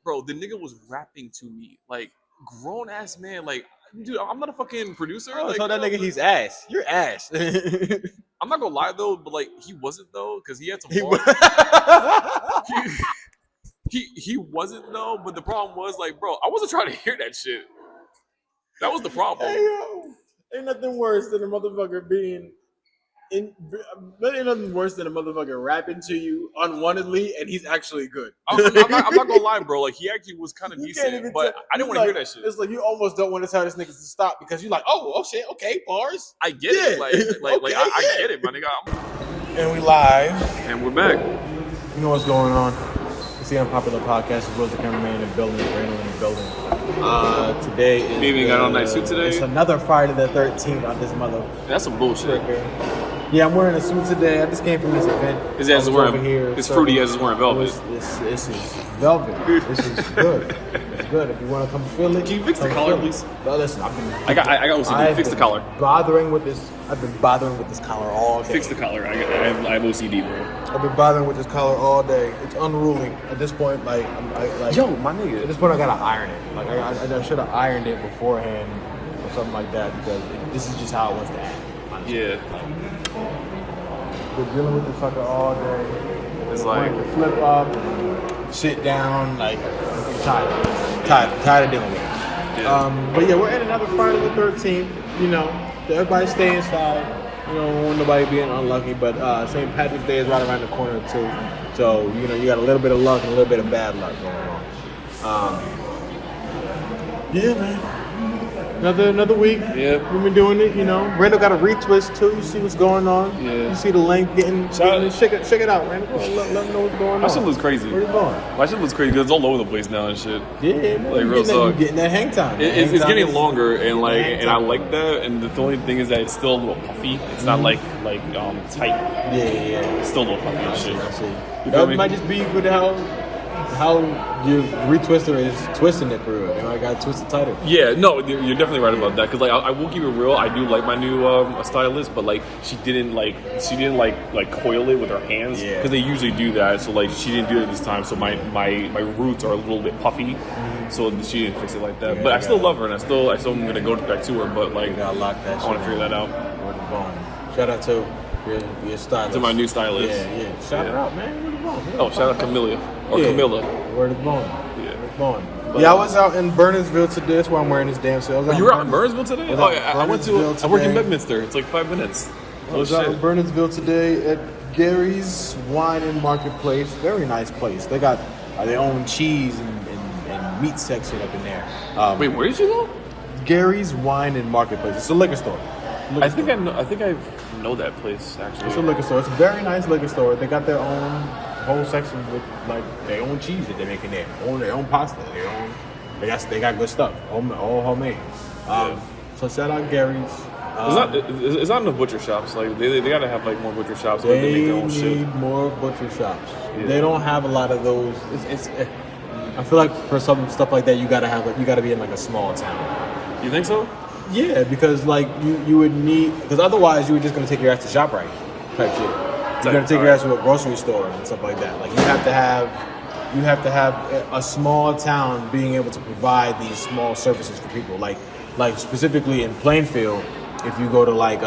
bro, the nigga was rapping to me like grown ass man. Like, dude, I'm not a fucking producer. Oh, like, so that nigga, he's ass. You're ass. I'm not gonna lie though, but like he wasn't though, because he had some. He wasn't though, but the problem was like, bro, I wasn't trying to hear that shit. That was the problem. Hey, yo, ain't nothing worse than a motherfucker being ain't nothing worse than a motherfucker rapping to you unwantedly and he's actually good. I'm not gonna lie, bro. Like he actually was kind of decent, but I didn't want to hear that shit. It's like you almost don't want to tell this nigga to stop because you're like, oh shit, okay, bars. I get it, I get it, my nigga. And we live, and we're back. You know what's going on? It's the Unpopular Podcast. It's Will the cameraman in the building, Brandon in the building. Today is. Maybe got on a nice suit today. It's another Friday the 13th on this mother. That's some bullshit. Yeah, I'm wearing a suit today. I just came from this event. His ass is wearing. It's fruity as is wearing velvet. This is velvet. This is good. It's good. If you want to come feel it. Can you fix the collar, please? No, listen. I got OCD. Fix the collar. I've been bothering with this collar all day. Fix the collar. I have OCD, bro. I've been bothering with this collar all day. It's unruly. At this point, my nigga. At this point, I gotta iron it. Like I should have ironed it beforehand or something like that because this is just how it wants to act. Honestly. Yeah. Been dealing with this sucker all day. It's like flip up, sit down. Like I'm tired of dealing with it. Yeah. But yeah, we're at another Friday the 13th. You know, everybody stay inside. You know, don't want nobody being unlucky. But St. Patrick's Day is right around the corner too. So you know, you got a little bit of luck and a little bit of bad luck going on. Yeah, man. Another week. Yeah. We've been doing it, you know. Randall got a retwist too. You see what's going on. Yeah. You see the length getting shake it out, Randall. Let them know what's going on. My shit looks crazy. Where you going? My shit looks crazy because it's all over the place now and shit. Yeah, man. Like real talk. Getting that hang time. It's getting longer and I like that. And the only thing is that it's still a little puffy. It's not like tight. Yeah. It's still a little puffy and shit. I see. That might just be with how your retwister is twisting it for real. You know, I got twisted tighter. Yeah, no, you're definitely right about that. Because like I will keep it real. I do like my new stylist, but like she didn't coil it with her hands because they usually do that. So like she didn't do it this time. So my roots are a little bit puffy. Mm-hmm. So she didn't fix it like that. Yeah, but I still love her, and I still am gonna go back to her. But like you gotta lock that. I want to figure that out. Word of bone. Shout out to your stylist. To my new stylist. Yeah. Shout her out, man. Word of bone. Oh, shout out Camilla. Or Camilla. Word of bone. Yeah. Word of bone. I was out in Burnsville today. That's why I'm wearing this damn suit. You were out in Burnsville today? I went to. I work in Bedminster. It's like 5 minutes. I was out in Burnsville today at Gary's Wine and Marketplace. Very nice place. They got their own cheese and meat section up in there. Wait, where did you go? Gary's Wine and Marketplace. It's a liquor store. I think I know that place actually. It's a liquor store. It's a very nice liquor store. They got their own whole section with like their own cheese that they make in there, their own pasta, they got good stuff, all homemade. So shout out Gary's. It's not enough butcher shops. Like they gotta have like more butcher shops. They make their own shit. Need more butcher shops. Yeah. They don't have a lot of those. I feel like for some stuff like that, you gotta be in like a small town. You think so? Yeah, because like you would need, because otherwise you were just gonna take your ass to ShopRite type shit. You're gonna take your ass to a grocery store and stuff like that. Like you have to have a small town being able to provide these small services for people. Like specifically in Plainfield, if you go to like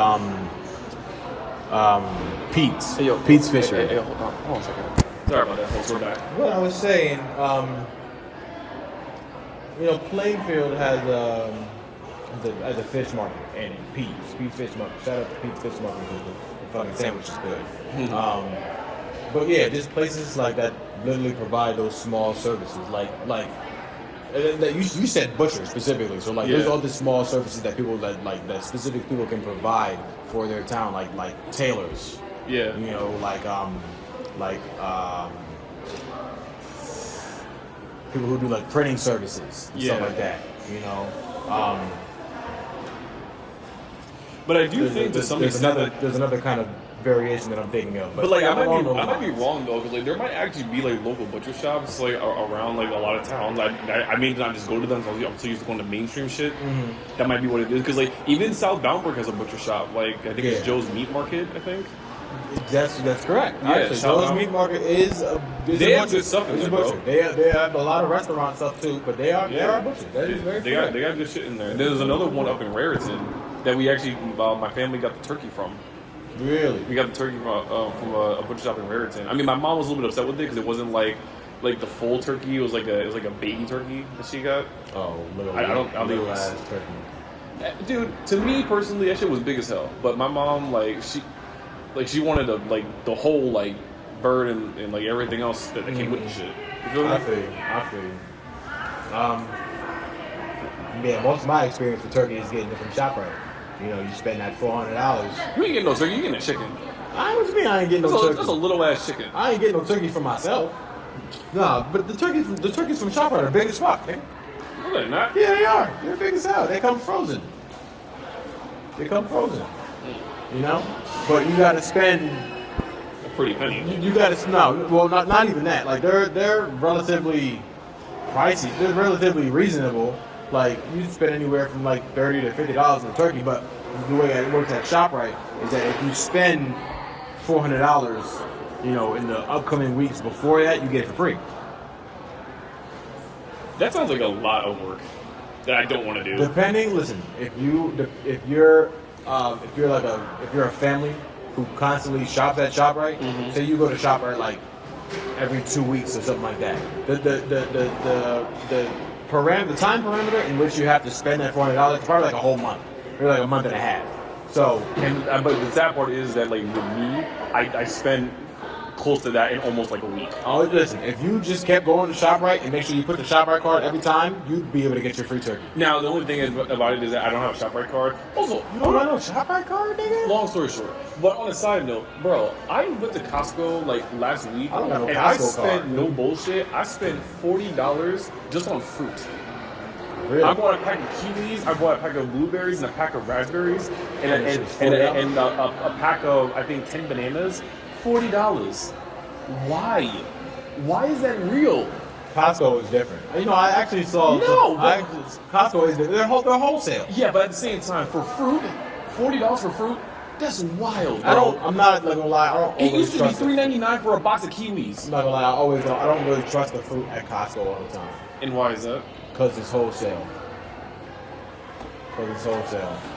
Pete's, Pete's Fisher. Hey, hold on a second. Sorry about that. We're back. What I was saying, Plainfield has a fish market and Pete's Fish Market. Shout out to Pete's Fish Market because the fucking sandwich is good. But yeah, just places like that literally provide those small services. You said butcher specifically, so there's all these small services that people that specific people can provide for their town, like tailors. Yeah. You know, people who do like printing services and stuff like that. You know. But I do think to some extent there's another kind of variation that I'm thinking of. But like I might be wrong though, because like there might actually be like local butcher shops like around like a lot of towns. I may not just go to them. So I'm so used to going to mainstream shit. Mm-hmm. That might be what it is. Because like even South Boundbrook has a butcher shop. Like I think it's Joe's Meat Market. I think. That's correct. Yeah, Actually, shout Joe's out. Meat Market is a They have butcher. good stuff in It's a there, bro. butcher. They have a lot of restaurant stuff too, but they are butchers. That is very They correct. got good shit in there. There's another one up in Raritan that we actually my family got the turkey from. Really? We got the turkey from a butcher shop in Raritan. I mean, my mom was a little bit upset with it because it wasn't like the full turkey. It was like a baby turkey that she got. Oh, I don't think it was. turkey. Dude, to me personally, that shit was big as hell. But my mom, she wanted the whole bird and like everything else that came with the shit. You feel me? I feel you. Yeah, most of my experience with turkey is getting it from ShopRite. You know, you spend that $400. You ain't getting no turkey. You getting a chicken. What you mean I ain't getting no turkey? That's a little ass chicken. I ain't getting no turkey for myself. No, but the turkeys from ShopRite are big as fuck, man. No, they're not. Yeah, they are. They're big as hell. They come frozen. You know? But you gotta spend A pretty penny. you gotta not even that. Like they're relatively pricey. They're relatively reasonable. Like you spend anywhere from like $30 to $50 on a turkey, but the way it works at ShopRite is that if you spend $400, you know, in the upcoming weeks before that, you get it for free. That sounds like a lot of work that I don't want to do. Listen, if you're a family who constantly shops at ShopRite, say you go to ShopRite like every 2 weeks or something like that. The time parameter in which you have to spend that $400 is probably like a whole month, or like a month and a half. So, But the sad part is that like with me, I spend close to that in almost like a week. oh, listen, if you just kept going to ShopRite and make sure you put the ShopRite card every time, you'd be able to get your free turkey. Now the only thing about it is that I don't have a ShopRite card. Also, You don't got no ShopRite card, nigga? long story short, but on a side note, bro, I went to Costco like last week, I don't got no and I Costco spent card. no bullshit. I spent $40 just on fruit. Really? I bought a pack of kiwis, I bought a pack of blueberries, and a pack of raspberries, and a pack of I think 10 bananas. $40. Why? Why is that real? Costco is different. You know, I actually saw. No, Costco is they're wholesale. Yeah, but at the same time, for fruit, $40 for fruit, that's wild, bro. I'm not gonna lie. I don't. It always used to be trust it. $3.99 for a box of kiwis. I'm not gonna lie. I don't really trust the fruit at Costco all the time And why is that? because it's wholesale.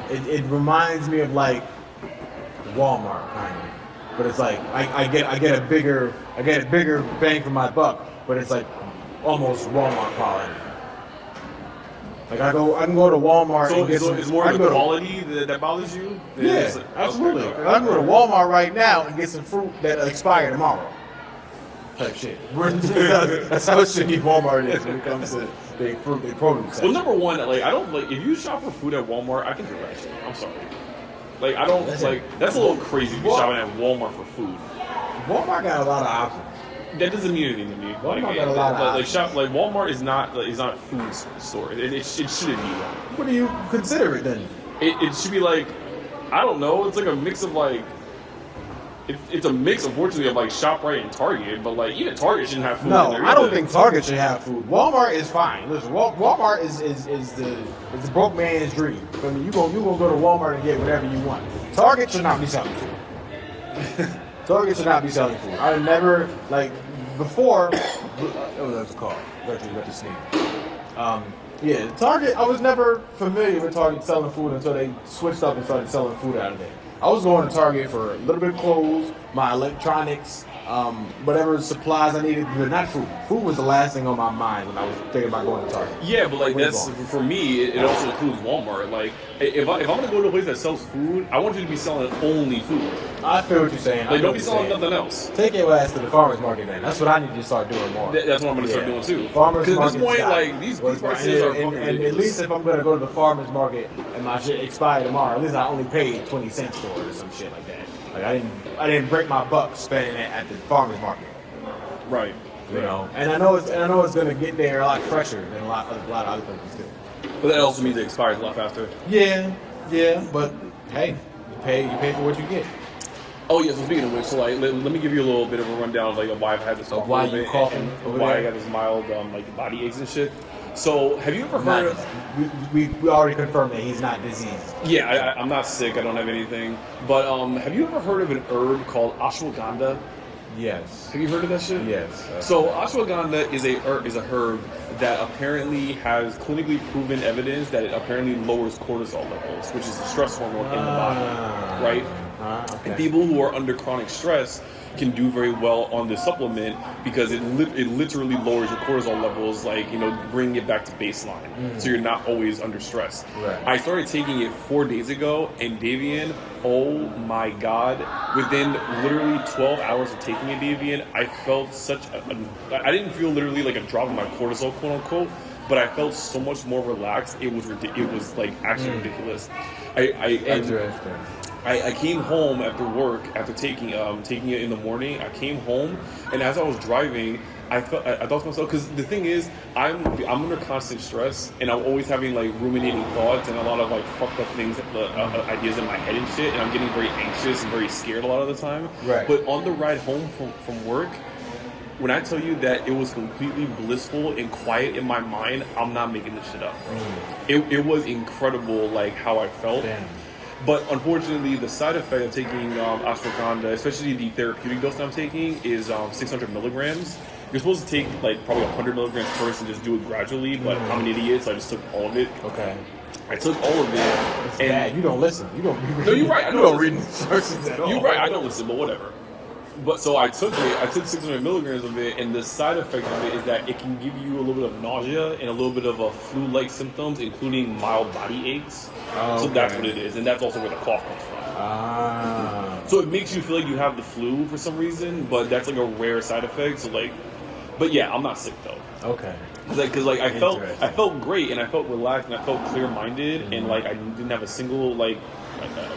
It reminds me of like Walmart kind of, but it's like I get a bigger bang for my buck, but it's like almost Walmart quality. Like I can go to Walmart So and get some. it's more I of can the go to- quality that bothers you? Yeah, It's like- absolutely. okay. I can go to Walmart right now and get some fruit that'll expire tomorrow. Type shit. That's how shitty Walmart is when it comes to the fruit and produce Well, section. number one, like I don't like if you shop for food at Walmart, I think you're ratchet. I'm sorry. Like I don't Listen, like that's a little crazy to be shopping at Walmart for food. Walmart got a lot of options. That doesn't mean anything to me. Walmart got a lot of options. Walmart is not a food store. It shouldn't be that. What do you consider it then? It should be like I don't know. It's like a mix of like. It's a mix, unfortunately, of like ShopRite and Target, but like even Target shouldn't have food. No, in there I don't either. think Target should have food. Walmart is fine. Listen, Walmart is the broke man's dream. I mean, you gonna go to Walmart and get whatever you want. Target should not be selling food. Target should not be selling food. I never like before. Oh, that's a call. Got to sneeze. Yeah, Target. I was never familiar with Target selling food until they switched up and started selling food out of there. I was going to Target for a little bit of clothes, my electronics, whatever supplies I needed, but not food. Food was the last thing on my mind when I was thinking about going to Target. Yeah, but like Where that's you going? for me. It also includes Walmart. Like if I'm gonna go to a place that sells food, I want you to be selling only food. I feel what you're saying. Like don't be selling nothing else. Take your ass to the farmer's market then. That's what I need to start doing more. That's what I'm gonna start doing too. Farmers Because market. at this point, like these prices are fucking and at ridiculous. least if I'm gonna go to the farmer's market and my shit expire tomorrow, at least I only paid 20 cents for it or some shit like that. Like I didn't break my buck spending it at the farmer's market. Right. You know, and I know it's gonna get there a lot fresher than a lot of other places too. But that also means it expires a lot faster. Yeah, but hey, you pay for what you get. Oh yeah. So speaking of which, so like let me give you a little bit of a rundown of like why I've had this. Of why you coughing and over why there? I got this mild like body aches and shit. So, have you ever heard? We already confirmed that he's not diseased. Yeah, I'm not sick. I don't have anything. But have you ever heard of an herb called ashwagandha? Yes. Have you heard of that shit? Yes. So ashwagandha is a herb that apparently has clinically proven evidence that it apparently lowers cortisol levels, which is the stress hormone in the body, right? Okay. And people who are under chronic stress can do very well on this supplement because it literally lowers your cortisol levels, like, bringing it back to baseline. So you're not always under stress. Right. I started taking it 4 days ago, and Davian, oh my God, within literally 12 hours of taking it, Davian, I felt I didn't feel literally like a drop in my cortisol, quote unquote, but I felt so much more relaxed. It was like actually ridiculous. Interesting. I came home after work, after taking it in the morning. I came home, and as I was driving, I thought to myself, because the thing is, I'm under constant stress, and I'm always having like ruminating thoughts and a lot of like fucked up things, ideas in my head and shit, and I'm getting very anxious and very scared a lot of the time. Right. But on the ride home from work, when I tell you that it was completely blissful and quiet in my mind, I'm not making this shit up. It was incredible, like how I felt. Damn. But unfortunately, the side effect of taking ashwagandha, especially the therapeutic dose that I'm taking, is 600 milligrams. You're supposed to take like probably 100 milligrams first and just do it gradually. But I'm an idiot, so I just took all of it. Okay. I took all of it. It's bad. You don't listen. You don't. No, you're right. You don't read instructions at all. You're right. I don't listen, but whatever. But so I took it. I took 600 milligrams of it, and the side effect of it is that it can give you a little bit of nausea and a little bit of a flu-like symptoms, including mild body aches. So that's what it is, and that's also where the cough comes from. So it makes you feel like you have the flu for some reason, but that's like a rare side effect. So like, but yeah, I'm not sick though. Okay. Because I felt great, and I felt relaxed, and I felt clear-minded, and like I didn't have a single like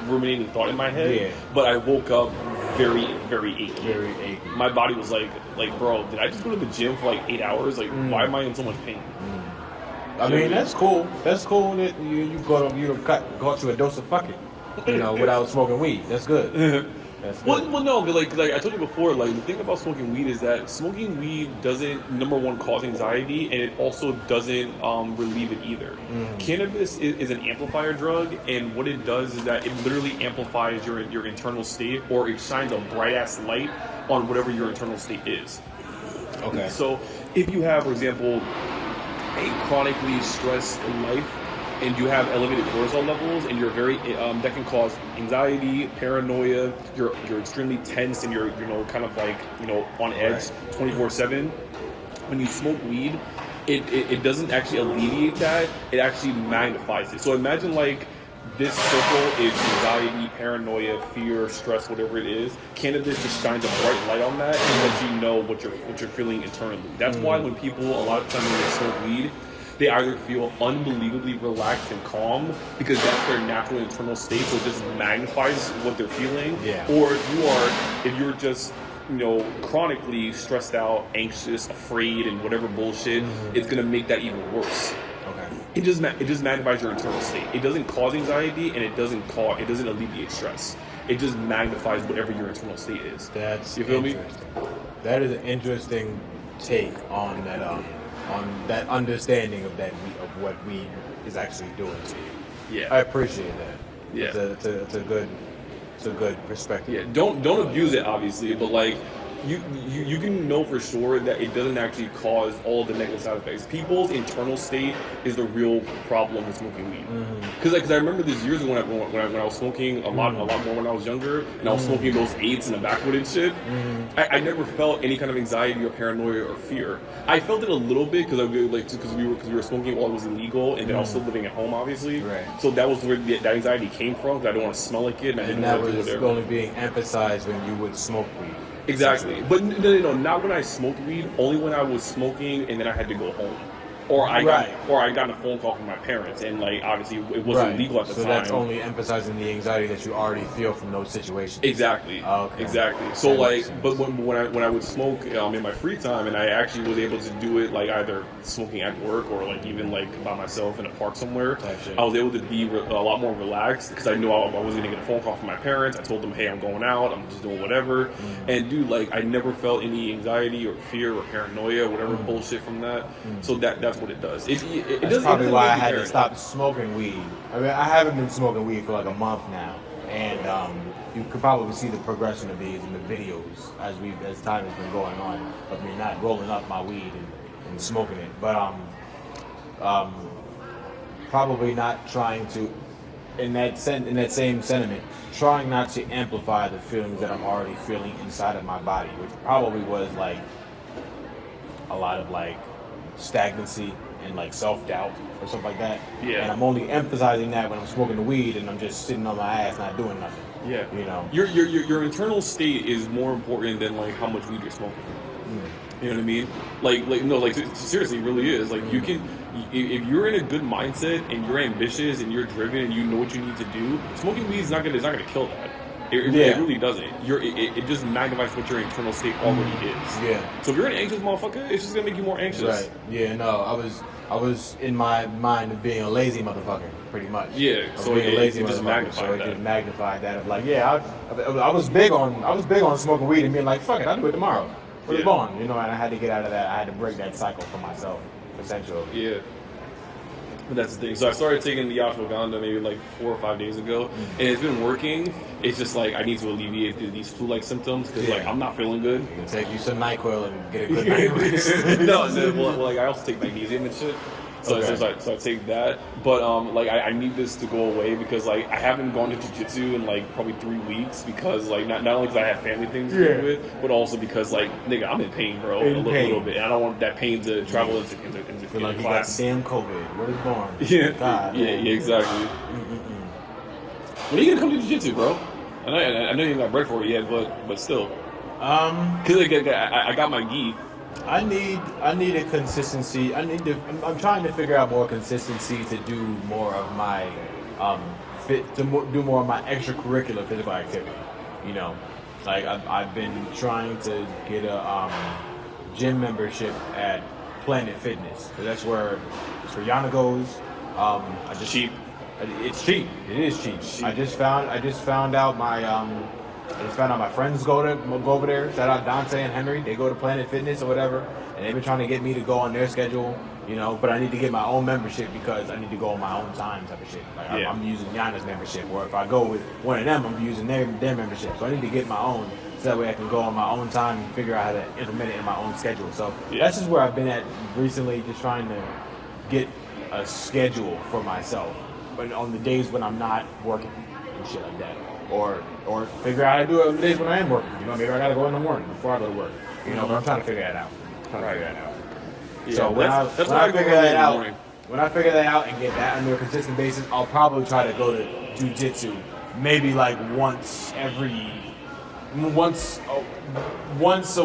ruminating thought in my head. Yeah. But I woke up very, very achy. Very achy. My body was like, bro, did I just go to the gym for like 8 hours? Like, why am I in so much pain? I mean, that's cool. That's cool that you got you a dose of fucking, without smoking weed. That's good. Well, no, like I told you before, like the thing about smoking weed is that smoking weed doesn't, number one, cause anxiety, and it also doesn't relieve it either. Cannabis is an amplifier drug, and what it does is that it literally amplifies your internal state, or it shines a bright ass light on whatever your internal state is. Okay. So if you have, for example, a chronically stressed life, and you have elevated cortisol levels, and you're very that can cause anxiety, paranoia. You're extremely tense, and you're kind of like on edge 24/7. When you smoke weed, it doesn't actually alleviate that. It actually magnifies it. So imagine like this circle is anxiety, paranoia, fear, stress, whatever it is. Cannabis just shines a bright light on that and lets you know what you're feeling internally. That's why when people a lot of times when they smoke weed, they either feel unbelievably relaxed and calm because that's their natural internal state, so it just magnifies what they're feeling. Yeah. Or if you're just chronically stressed out, anxious, afraid, and whatever bullshit, it's gonna make that even worse. Okay. It just magnifies your internal state. It doesn't cause anxiety, and it doesn't alleviate stress. It just magnifies whatever your internal state is. That's you feel interesting. That is an interesting take on that. On that understanding of what weed is actually doing to you. Yeah, I appreciate that. Yeah, it's a good perspective. Yeah, don't abuse it, obviously, but like you can know for sure that it doesn't actually cause all of the negative side effects. People's internal state is the real problem with smoking weed. Because I remember this years ago when I was smoking a lot more when I was younger, and I was smoking those eights in the backwood and shit. I never felt any kind of anxiety or paranoia or fear. I felt it a little bit because we were smoking while it was illegal, and then I was still living at home, obviously. Right. So that was where that anxiety came from. Because I don't want to smell like it, and I didn't that want to do was whatever. only being emphasized when you would smoke weed. Exactly, but no, not when I smoked weed. Only when I was smoking, and then I had to go home, or I got a phone call from my parents, and like obviously it wasn't legal at the time. So that's only emphasizing the anxiety that you already feel from those situations. Exactly. Okay. Exactly. So like, but when I would smoke in my free time, and I actually was able to do it like either smoking at work or like even like by myself in a park somewhere, I was able to be a lot more relaxed because I knew I wasn't gonna get a phone call from my parents. I told them, hey, I'm going out. I'm just doing whatever. And dude, like I never felt any anxiety or fear or paranoia, whatever bullshit from that. So that's that's what it does. It That's does, probably why I had to paranoid. stop smoking weed. I mean, I haven't been smoking weed for like a month now, and you could probably see the progression of these in the videos as time has been going on of me not rolling up my weed and smoking it. But probably not trying to, in that same sentiment, trying not to amplify the feelings that I'm already feeling inside of my body, which probably was like a lot of like stagnancy and like self-doubt or something like that. Yeah. And I'm only emphasizing that when I'm smoking the weed and I'm just sitting on my ass not doing nothing. Yeah. You know. Your internal state is more important than like how much weed you're smoking. You know what I mean? Like seriously, it really is. Like you can, if you're in a good mindset and you're ambitious and you're driven and you know what you need to do, smoking weed is not gonna kill that. It really doesn't. It just magnifies what your internal state already is. Yeah. So if you're an anxious motherfucker, it's just gonna make you more anxious. Right. Yeah. No, I was in my mind of being a lazy motherfucker, pretty much. Yeah. So it just magnified that. It just magnified that of like, yeah, I was big on smoking weed and being like, fuck it, I'll do it tomorrow. Put it on, you know, and I had to get out of that. I had to break that cycle for myself, essentially. Yeah. But that's the thing. So I started taking the ashwagandha maybe like 4 or 5 days ago, and it's been working. It's just like I need to alleviate these flu-like symptoms because like I'm not feeling good. You can take you some NyQuil and get a good night rest. well, like I also take magnesium and shit. So, so I take that, but like I need this to go away because like I haven't gone to jiu-jitsu in like probably 3 weeks because like not only because I have family things to do with, but also because like nigga I'm in pain, bro, a little bit, and I don't want that pain to travel into feel like class. You got damn COVID. What is born? Yeah, God, yeah, exactly. When are you gonna come to jiu-jitsu, bro? I know you got break for it yet, but still. Cause like, I got my gi. I need a consistency. I'm trying to figure out more consistency to do more of my do more of my extracurricular physical activity. You know, like I've been trying to get a gym membership at Planet Fitness. So that's where Yana goes. Cheap. It's cheap. It is cheap. I just found out my friends go over there. Shout out Dante and Henry. They go to Planet Fitness or whatever, and they've been trying to get me to go on their schedule, you know. But I need to get my own membership because I need to go on my own time type of shit. Like I'm using Yana's membership, or if I go with one of them, I'm using their membership. So I need to get my own, so that way I can go on my own time and figure out how to implement it in my own schedule. So that's just where I've been at recently, just trying to get a schedule for myself, but on the days when I'm not working and shit like that. Or figure out how to do it on the days when I am working. You know, maybe I gotta go in the morning before I go to work. You know, but I'm trying to figure that out. Yeah, so when I figure that out and get that under a consistent basis, I'll probably try to go to jiu-jitsu maybe like once a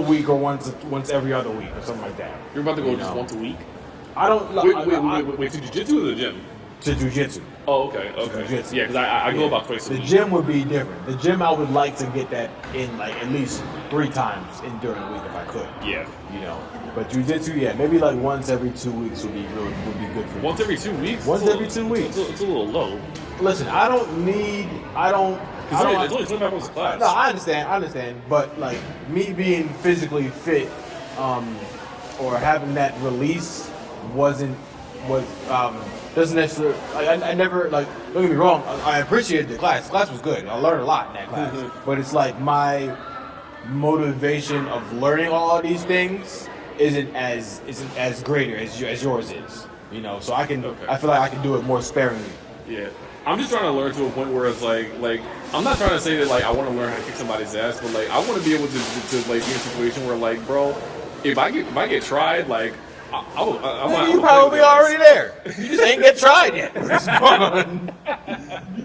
week or once every other week or something like that. You're about to go just once a week? I don't. Wait, to jiu-jitsu or the gym? To jiu-jitsu. Oh, okay. Jiu-jitsu. Yeah, because I go about twice a week. The gym would be different. The gym, I would like to get that in like at least 3 times during the week if I could. Yeah. You know, but jiu-jitsu, maybe like once every 2 weeks would be good for me. Once every 2 weeks? Once every 2 weeks. It's a little low. Listen, it's only 25 minutes a class. No, I understand. But like me being physically fit, or having that release doesn't necessarily. I never like. Don't get me wrong. I appreciated the class. The class was good. I learned a lot in that class. But it's like my motivation of learning all of these things isn't as greater as yours is. You know, so I feel like I can do it more sparingly. Yeah. I'm just trying to learn to a point where it's like I'm not trying to say that like I want to learn how to kick somebody's ass, but like I want to be able to like be in a situation where like, bro, if I get tried, like you probably already there. You just ain't get tried yet. You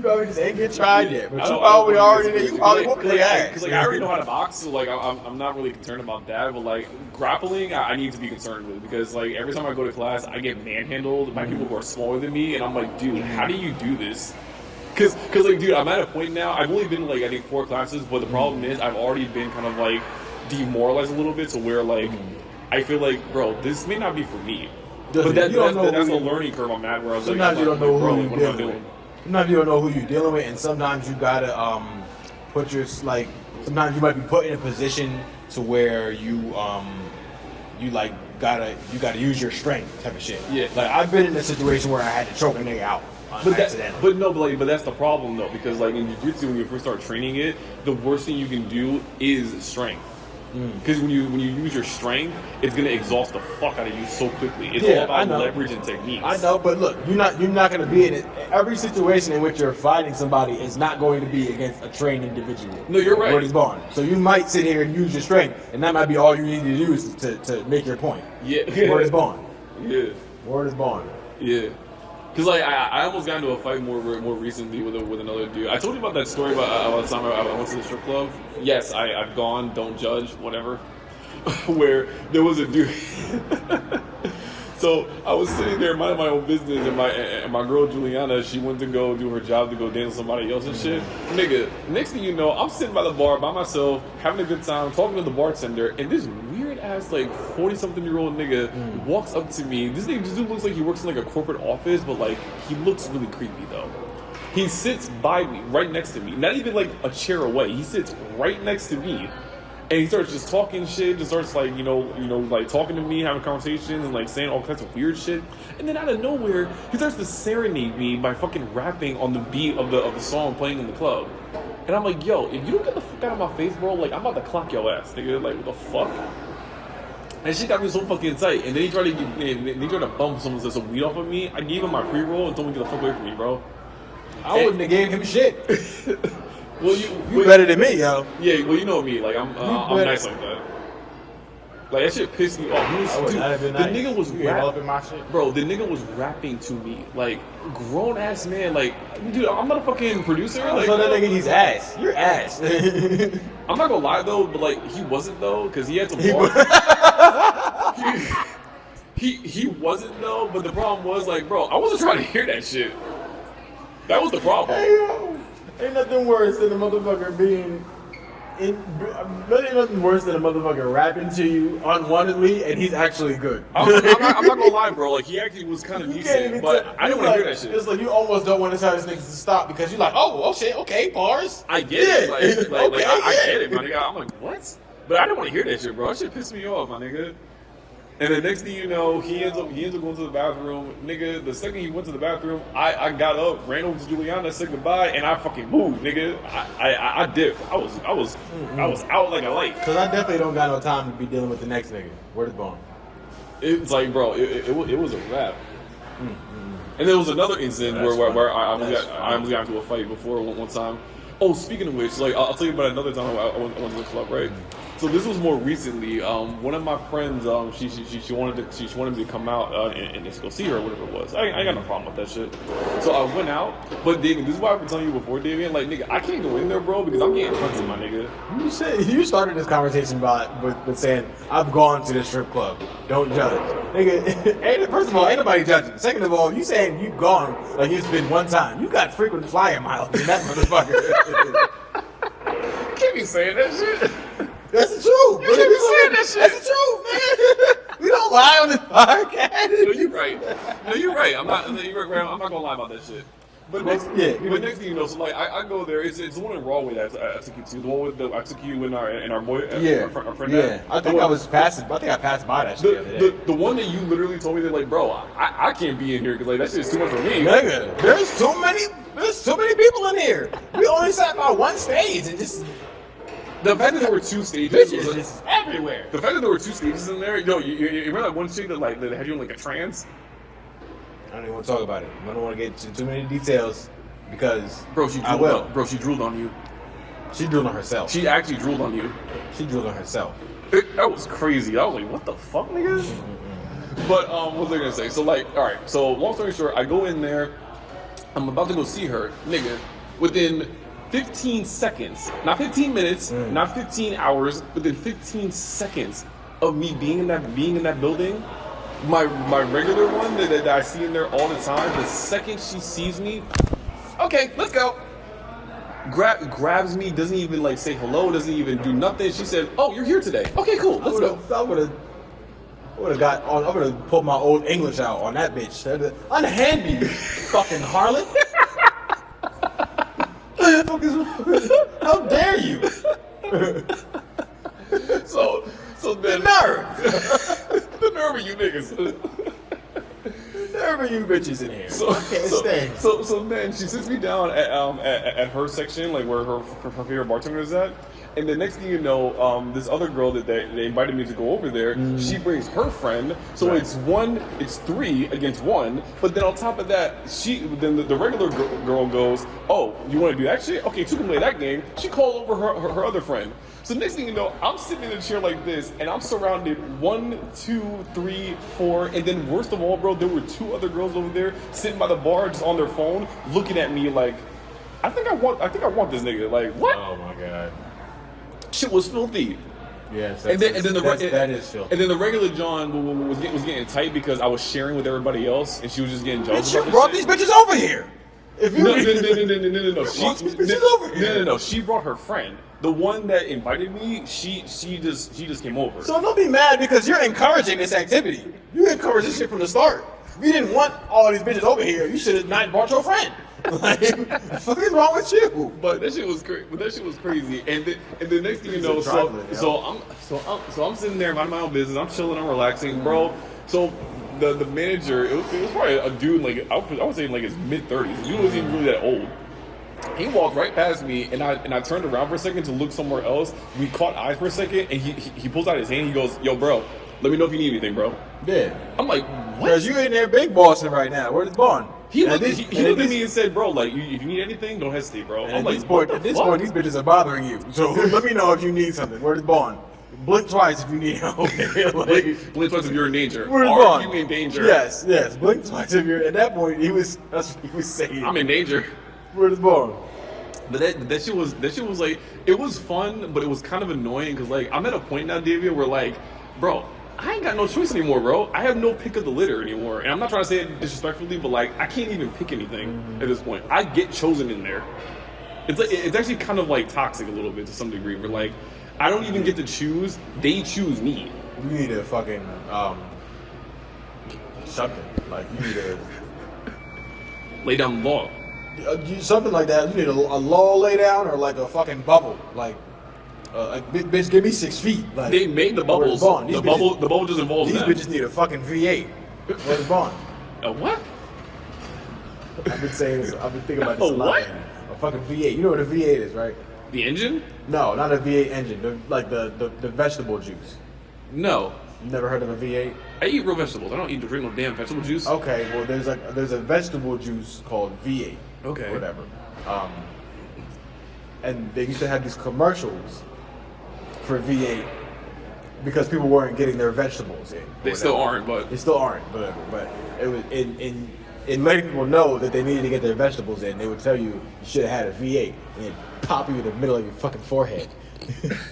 probably just ain't get tried yet. But you probably already there. You probably whooped their ass. Because like I already know how to box, so like I'm not really concerned about that. But like grappling, I need to be concerned with because like every time I go to class, I get manhandled by people who are smaller than me, and I'm like, dude, how do you do this? Because like, dude, I'm at a point now. I've only been like I think 4 classes, but the problem is I've already been kind of like demoralized a little bit to where like. I feel like, bro, this may not be for me. But that's the learning curve I'm at where I was sometimes you don't know who you're dealing with. Sometimes you don't know who you're dealing with, and sometimes you gotta sometimes you might be put in a position to where you you gotta use your strength type of shit. Yeah. Like I've been in a situation where I had to choke a nigga out But accidentally. but that's the problem though, because like in jiu-jitsu, when you first start training it, the worst thing you can do is strength. Because when you use your strength, it's gonna exhaust the fuck out of you so quickly. It's all about leverage and techniques. I know, but look, you're not gonna be in it. Every situation in which you're fighting somebody is not going to be against a trained individual. No, you're right. Word is born. So you might sit here and use your strength, and that might be all you need to do is to make your point. Yeah. Word is born. Yeah. Word is born. Yeah. Because like I almost got into a fight more recently with another dude. I told you about that story about the time I went to the strip club. Yes, I've gone. Don't judge. Whatever. Where there was a dude. So I was sitting there minding my own business, and my girl Juliana, she went to go do her job to go dance with somebody else and shit. Nigga, next thing you know, I'm sitting by the bar by myself, having a good time, talking to the bartender, and this weird ass like 40-something-year-old nigga walks up to me. This dude looks like he works in like a corporate office, but like he looks really creepy though. He sits by me, right next to me, not even like a chair away. He sits right next to me. And he starts just talking shit, just starts like, like talking to me, having conversations, and like saying all kinds of weird shit. And then out of nowhere, he starts to serenade me by fucking rapping on the beat of the song playing in the club. And I'm like, yo, if you don't get the fuck out of my face, bro, like I'm about to clock your ass, nigga. Like, what the fuck? And shit got me so fucking tight. And then he tried to bump some weed off of me. I gave him my pre-roll and told him to get the fuck away from me, bro. I wouldn't have gave him shit. Well, you better than me, yo. Yeah, well, you know me. Like, I'm nice like that. Like, that shit pissed me off. The nigga was rapping. Bro, the nigga was rapping to me. Like, grown-ass man. Like, dude, I'm not a fucking producer. Like, so that nigga, he's ass. You're ass. I'm not gonna lie, though, but, like, he wasn't, though, because he had some bars. He wasn't, though, but the problem was, like, bro, I wasn't trying to hear that shit. That was the problem. Hey, yo. Ain't nothing worse than a motherfucker really nothing worse than a motherfucker rapping to you unwantedly and he's actually good. I'm not gonna lie, bro. Like, he actually was kind of decent, but I didn't want to hear that shit. It's like you almost don't want to tell these niggas to stop because you're like, oh shit, okay, bars. I get it. I get it, my nigga. I'm like, what? But I didn't want to hear that shit, bro. That shit pissed me off, my nigga. And the next thing you know, he ends up going to the bathroom. Nigga, the second he went to the bathroom, I got up, ran over to Juliana, said goodbye, and I fucking moved, nigga. I dipped. I was out like a light. Cause I definitely don't got no time to be dealing with the next nigga. Word is born. It's like, bro, it was a wrap. And there was another incident where I almost got into a fight before one time. Oh, speaking of which, like I'll tell you about another time I went to the club, right? So this was more recently. One of my friends, she wanted me to come out and just go see her or whatever it was. I ain't got no problem with that shit. So I went out, but David, this is why I've been telling you before, David. Like, nigga, I can't go in there, bro, because I'm getting hunted, my nigga. You started this conversation with saying I've gone to the strip club. Don't judge, nigga. First of all, ain't nobody judging. Second of all, you saying you've gone like it's been one time. You got frequent flyer miles in that motherfucker. Can't be saying that shit. That's the truth. You can't be saying that shit. That's the truth, man. We don't lie on this podcast. No, you're right. I'm not gonna lie about that shit. But next thing you know, so like I go there. It's the one in Rawway that I took you to. The one with I took you and our boy. Our friend. Yeah. I think I passed by that shit. The one that you literally told me that like, bro, I can't be in here because like that shit is too much for me. Nigga, there's too many people in here. We only sat by one stage and just. The fact that there were two stages was just everywhere. The fact that there were two stages in there, you remember that one chick that had you in like a trance? I don't even want to talk about it. I don't want to get into too many details because she drooled on you. She drooled on herself. She actually drooled on you. She drooled on herself. That was crazy. I was like, what the fuck, nigga? But what was I gonna say? So like, all right. So long story short, I go in there. I'm about to go see her, nigga. Within 15 seconds, not 15 minutes, not 15 hours, within 15 seconds of me being in that building, my regular one that I see in there all the time, the second she sees me, okay, let's go. Grabs me, doesn't even like say hello, doesn't even do nothing. She said, "Oh, you're here today. Okay, cool. Let's go." I would have pulled my old English out on that bitch. Unhand me, you fucking harlot. How dare you? So then the nerve. The nerve of you niggas. Nerve of you bitches in here. So, I can't stand. So then she sits me down at her section, like where her favorite bartender is at. And the next thing you know, this other girl that they invited me to go over there, she brings her friend. So it's 3 against 1. But then on top of that, then the regular girl goes, oh, you want to do that shit? Okay, 2 can play that game. She called over her other friend. So next thing you know, I'm sitting in a chair like this, and I'm surrounded 1, 2, 3, 4, and then worst of all, bro, there were 2 other girls over there sitting by the bar just on their phone, looking at me like, I think I want this nigga. Like, what? Oh my god. Shit was filthy. Yes, that is filthy. And then the regular John was getting tight because I was sharing with everybody else, and she was just getting jealous. Bitch, you brought these bitches over here. If you No. She brought her friend. The one that invited me, she just came over. So don't be mad because you're encouraging this activity. You encouraged this shit from the start. If you didn't want all these bitches over here, you should have not brought your friend. Like, what the fuck is wrong with you? But that shit was crazy. And the next thing you know, so I'm sitting there minding my own business. I'm chilling. I'm relaxing, bro. So the manager, it was probably a dude like I would say like his mid-30s. The dude wasn't even really that old. He walked right past me, and I turned around for a second to look somewhere else. We caught eyes for a second, and he pulls out his hand. He goes, "Yo, bro, let me know if you need anything, bro." Yeah. I'm like, what? Because you in there big bossing right now. Where's Bond? He looked at me and said, "Bro, like, if you need anything, don't hesitate, bro." I'm like, at this point, these bitches are bothering you. So let me know if you need something. Where's Bond? Blink twice if you need help. Blink twice if you're in danger. Where's Are Bond? you in danger? Yes. Blink twice if you're. At that point, that's what he was saying. I'm in danger. Where's Bond? But that shit was like, it was fun, but it was kind of annoying because like I'm at a point now, Davia, where like, bro, I ain't got no choice anymore, bro. I have no pick of the litter anymore, and I'm not trying to say it disrespectfully, but like I can't even pick anything at this point. I get chosen in there. It's actually kind of like toxic a little bit to some degree, where like I don't even get to choose; they choose me. You need a fucking something like you need a lay down the law. Something like that. You need a law lay down or like a fucking bubble. Like, bitch, give me 6 feet. Like, they made the bubbles. The bubble just involves these them. bitches need a fucking V8. Where's Bond? A what? I've been thinking about this a lot. What? A fucking V8. You know what a V8 is, right? The engine? No, not a V8 engine. The vegetable juice. No. You never heard of a V8? I eat real vegetables. I don't drink no damn vegetable juice. Okay, well there's a vegetable juice called V8. Okay. Whatever. And they used to have these commercials for V8 because people weren't getting their vegetables in. They still aren't, but whatever. But it was in letting people know that they needed to get their vegetables in. They would tell you should have had a V8 and it'd pop you in the middle of your fucking forehead.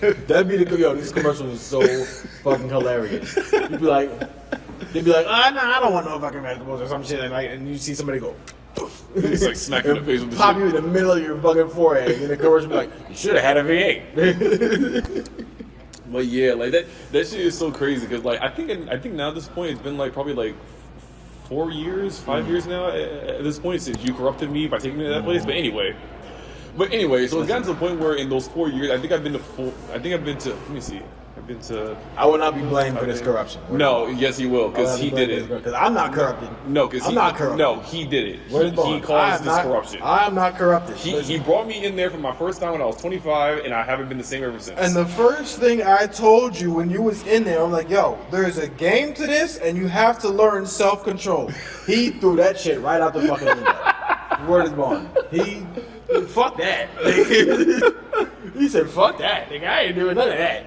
That'd be this commercial is so fucking hilarious. They'd be like, nah, I don't want no fucking vegetables or some shit, and you see somebody go, poof. It's like smacking the face with the pop shit. you in the middle of your fucking forehead, and the commercial be like, you should have had a V8. But yeah, like that shit is so crazy because like I think now at this point it's been like probably like 4 years, 5 years now at this point since you corrupted me by taking me to that place. But anyway, so it's gotten to the point where in those 4 years, I think I've been to. Let me see. I've been to. I will not be blamed for this corruption. No, yes, he will, because he did it. Because I'm not corrupted. No, because I'm not corrupted. No, he did it. He caused this corruption. I am not corrupted. He brought me in there for my first time when I was 25, and I haven't been the same ever since. And the first thing I told you when you was in there, I'm like, yo, there's a game to this, and you have to learn self-control. He threw that shit right out the fucking window. Word is born. Fuck that. He said, fuck that. Nigga, I ain't doing none of that.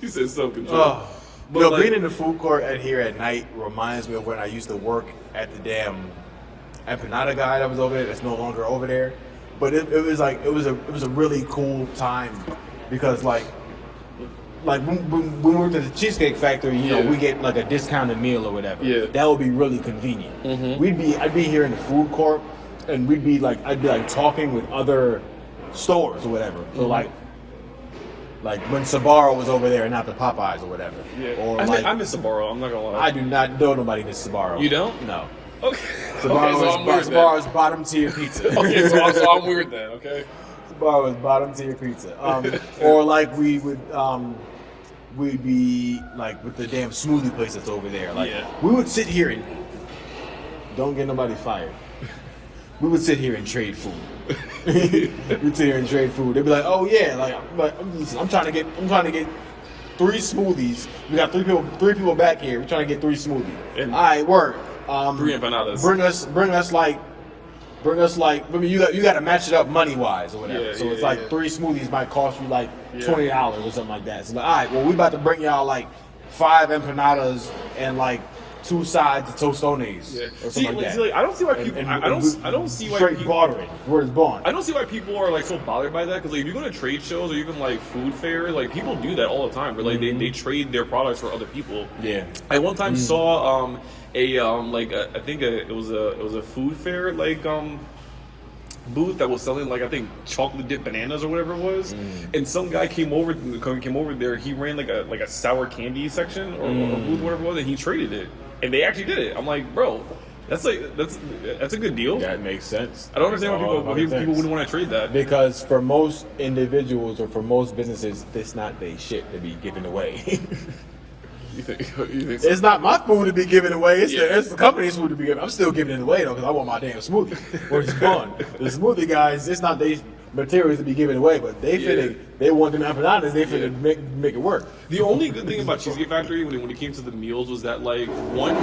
He said self-control. But being in the food court here at night reminds me of when I used to work at the damn empanada guy that was over there that's no longer over there. But it was a really cool time because like when we worked at the Cheesecake Factory, you know, we get like a discounted meal or whatever. Yeah. That would be really convenient. Mm-hmm. I'd be here in the food court and I'd be like talking with other stores or whatever. So like when Sbarro was over there and not the Popeyes or whatever. Yeah. Or I miss Sbarro, I'm not gonna lie. I do not know nobody miss Sbarro. You don't? No. Okay. Sbarro's bottom tier pizza. Okay, so I'm weird then, okay? Sbarro's bottom tier pizza. Or like we would we'd be like with the damn smoothie place that's over there. Like Yeah. we would sit here and don't get nobody fired. We would sit here and trade food. We'd sit here and trade food. They'd be like, "Oh yeah, I'm trying to get 3 smoothies. We got three people back here. We're trying to get 3 smoothies. And all right, work. 3 empanadas. Bring us like. I mean, you got to match it up money wise or whatever. Yeah, so yeah, it's like yeah. 3 smoothies might cost you like Yeah. $20 or something like that. So like, all right, well we about to bring y'all like 5 empanadas and like 2 sides of tostones Yeah. or something like that. See, like, I don't see why people. And I don't see why straight people. bartering. Where it's born. I don't see why people are like so bothered by that because like if you go to trade shows or even like food fairs, like people do that all the time. Where like they trade their products for other people. Yeah. I one time saw I think it was a food fair like booth that was selling like I think chocolate dipped bananas or whatever it was, and some guy came over there. He ran like a sour candy section or booth whatever it was, and he traded it, and they actually did it. I'm like, bro, that's a good deal. That makes sense. I don't understand why people wouldn't want to trade that. Because for most individuals or for most businesses, it's not their shit to be given away. You think so? It's not my food to be given away. It's, Yeah. it's the company's food to be given. I'm still giving it away though because I want my damn smoothie. Where it's gone. The smoothie guys, it's not their materials to be given away, but they want them empanadas. They finna make it work. The only good thing about Cheesecake Factory when it came to the meals was that like one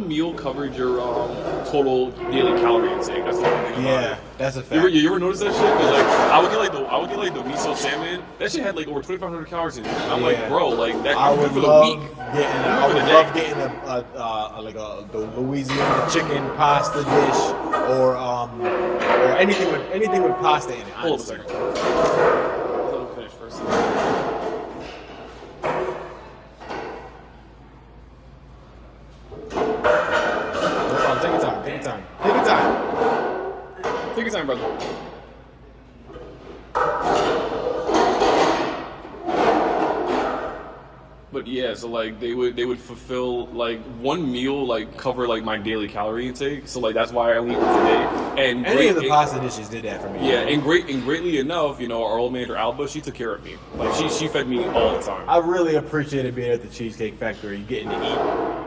meal covered your total daily calorie intake. That's the only thing about Yeah, it. that's a fact. You ever notice that shit? 'Cause, like I would get like the miso salmon. That shit had like over 2,500 calories in it. And I'm like, bro, like that I good would for the love week. getting the Louisiana chicken pasta dish or anything with pasta in it. Hold up a honestly. second. Let me finish first. Take your time. Take your time. Take your time. Take your time, brother. But yeah, so like they would fulfill like one meal like cover like my daily calorie intake. So like that's why I only eat once a day. And Any of the pasta dishes did that for me. yeah, and greatly enough, you know, our old manager Alba, she took care of me. Like she fed me all the time. I really appreciated being at the Cheesecake Factory, getting to